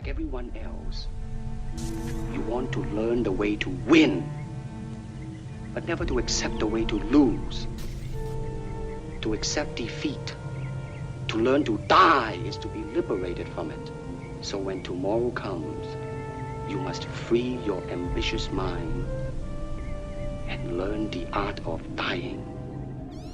like everyone else, you want to learn the way to win, but never to accept the way to lose. To accept defeat, to learn to die is to be liberated from it. So when tomorrow comes, you must free your ambitious mind and learn the art of dying.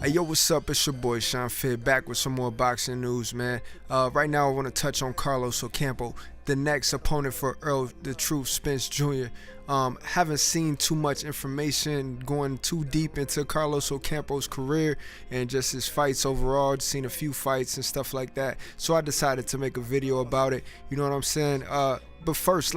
Hey, yo, what's up? It's your boy Sean Fit, back with some more boxing news, man. Right now I want to touch on Carlos Ocampo, the next opponent for Errol the Truth Spence Jr. Haven't seen too much information going too deep into Carlos Ocampo's career and just his fights overall. Just seen a few fights and stuff like that, so I decided to make a video about it. You know what I'm saying? But first,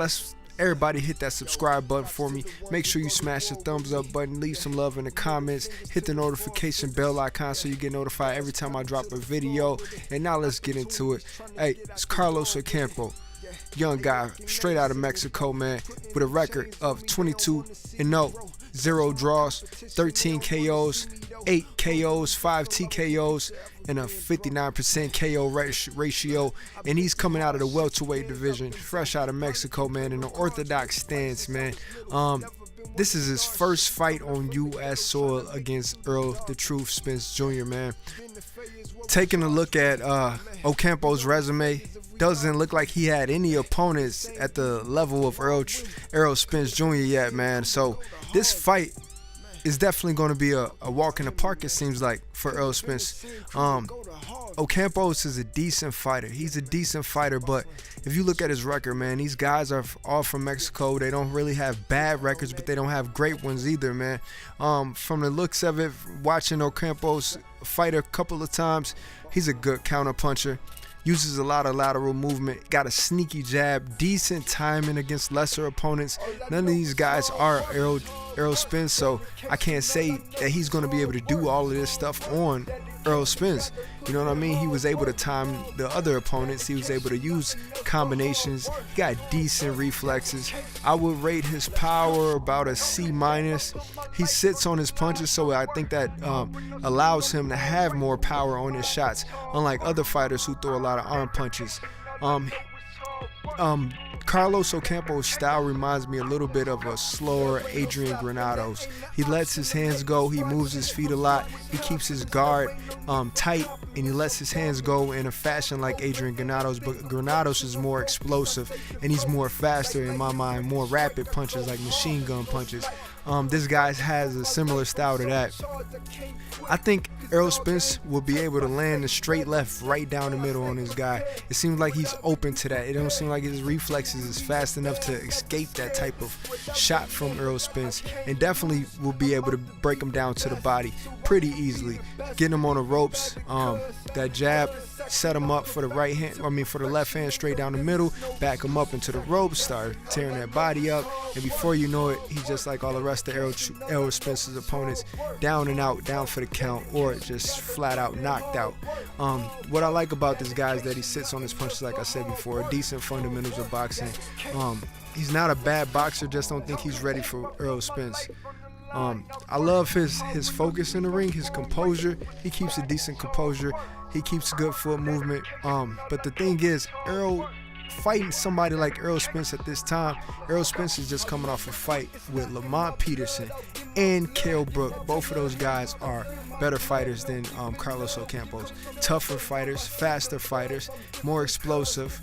everybody hit that subscribe button for me. Make sure you smash the thumbs up button, leave some love in the comments, hit the notification bell icon so you get notified every time I drop a video. And now let's get into it. Hey, it's Carlos Ocampo, young guy straight out of Mexico, man, with a record of 22-0, 0 draws, 13 KOs, 8 KOs, 5 TKOs, and a 59% KO ratio. And he's coming out of the welterweight division, fresh out of Mexico, man, in an orthodox stance, man. This is his first fight on U.S. soil against Errol the Truth Spence Jr., man. Taking a look at Ocampo's resume, doesn't look like he had any opponents at the level of Errol Spence Jr. yet, man. So this fight is definitely going to be a walk in the park, it seems like, for Errol Spence. Ocampo is a decent fighter. He's a decent fighter, but if you look at his record, man, these guys are all from Mexico. They don't really have bad records, but they don't have great ones either, man. From the looks of it, watching Ocampo's fight a couple of times, he's a good counter puncher. Uses a lot of lateral movement, got a sneaky jab, decent timing against lesser opponents. None of these guys are Errol Spence, so I can't say that he's going to be able to do all of this stuff on Errol Spence. You know what I mean? He was able to time the other opponents. He was able to use combinations. He got decent reflexes. I would rate his power about a C-. He sits on his punches, so I think that allows him to have more power on his shots, unlike other fighters who throw a lot of arm punches. Carlos Ocampo's style reminds me a little bit of a slower Adrian Granados. He lets his hands go, he moves his feet a lot, he keeps his guard tight, and he lets his hands go in a fashion like Adrian Granados, but Granados is more explosive and he's more faster, in my mind, more rapid punches, like machine gun punches. This guy has a similar style to that. I think Errol Spence will be able to land a straight left right down the middle on this guy. It seems like he's open to that. It don't seem like his reflexes is fast enough to escape that type of shot from Errol Spence, and definitely will be able to break him down to the body pretty easily. Getting him on the ropes, that jab, set him up for the for the left hand straight down the middle, back him up into the ropes, start tearing that body up, and before you know it, he's just like all the rest of Errol Spence's opponents, down and out, down for the count, or just flat out knocked out. What I like about this guy is that he sits on his punches, like I said before, decent fundamentals of boxing. He's not a bad boxer, just don't think he's ready for Errol Spence. I love his focus in the ring, his composure. He keeps a decent composure. He keeps good foot movement. But the thing is, fighting somebody like Errol Spence at this time, Errol Spence is just coming off a fight with Lamont Peterson and Kell Brook. Both of those guys are better fighters than Carlos Ocampo's. Tougher fighters, faster fighters, more explosive,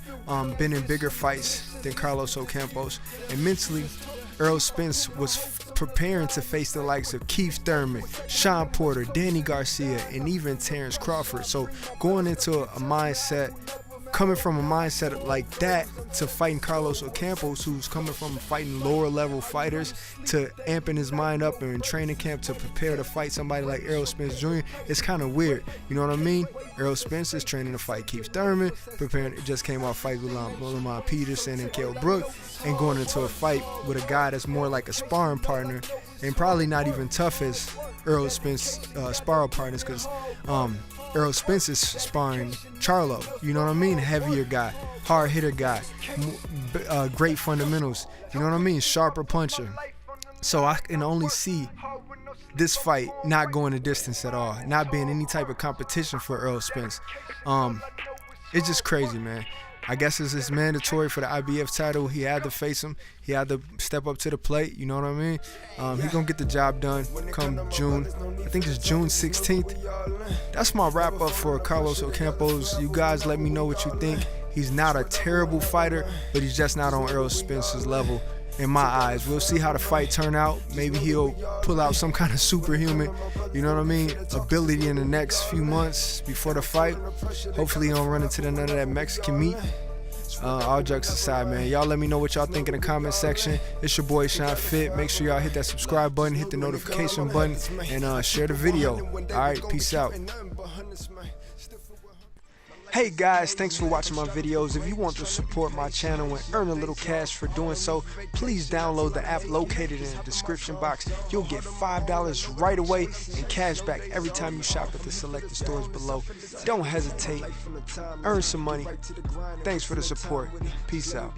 been in bigger fights than Carlos Ocampo's. And mentally, Errol Spence was preparing to face the likes of Keith Thurman, Sean Porter, Danny Garcia, and even Terrence Crawford. So going into coming from a mindset like that to fighting Carlos Ocampo, who's coming from fighting lower level fighters, to amping his mind up and in training camp to prepare to fight somebody like Errol Spence Jr., it's kind of weird. You know what I mean? Errol Spence is training to fight Keith Thurman, just came off fight with Lamont Peterson and Kell Brook, and going into a fight with a guy that's more like a sparring partner and probably not even tough as Errol Spence sparring partners, because Errol Spence is sparring Charlo, you know what I mean? Heavier guy, hard hitter guy, great fundamentals, you know what I mean? Sharper puncher. So I can only see this fight not going the distance at all, not being any type of competition for Errol Spence. It's just crazy, man. I guess it's mandatory for the IBF title. He had to face him. He had to step up to the plate. You know what I mean? He's going to get the job done come June. I think it's June 16th. That's my wrap up for Carlos Ocampos. You guys let me know what you think. He's not a terrible fighter, but he's just not on Errol Spence's level in my eyes. We'll see how the fight turn out. Maybe he'll pull out some kind of superhuman, you know what I mean, ability in the next few months before the fight. Hopefully he don't run into none of that Mexican meat. All jokes aside, man, y'all let me know what y'all think in the comment section. It's your boy Sean Fit. Make sure y'all hit that subscribe button, hit the notification button, and share the video. All right, peace out. Hey guys, thanks for watching my videos. If you want to support my channel and earn a little cash for doing so, please download the app located in the description box. You'll get $5 right away and cash back every time you shop at the selected stores below. Don't hesitate. Earn some money. Thanks for the support. Peace out.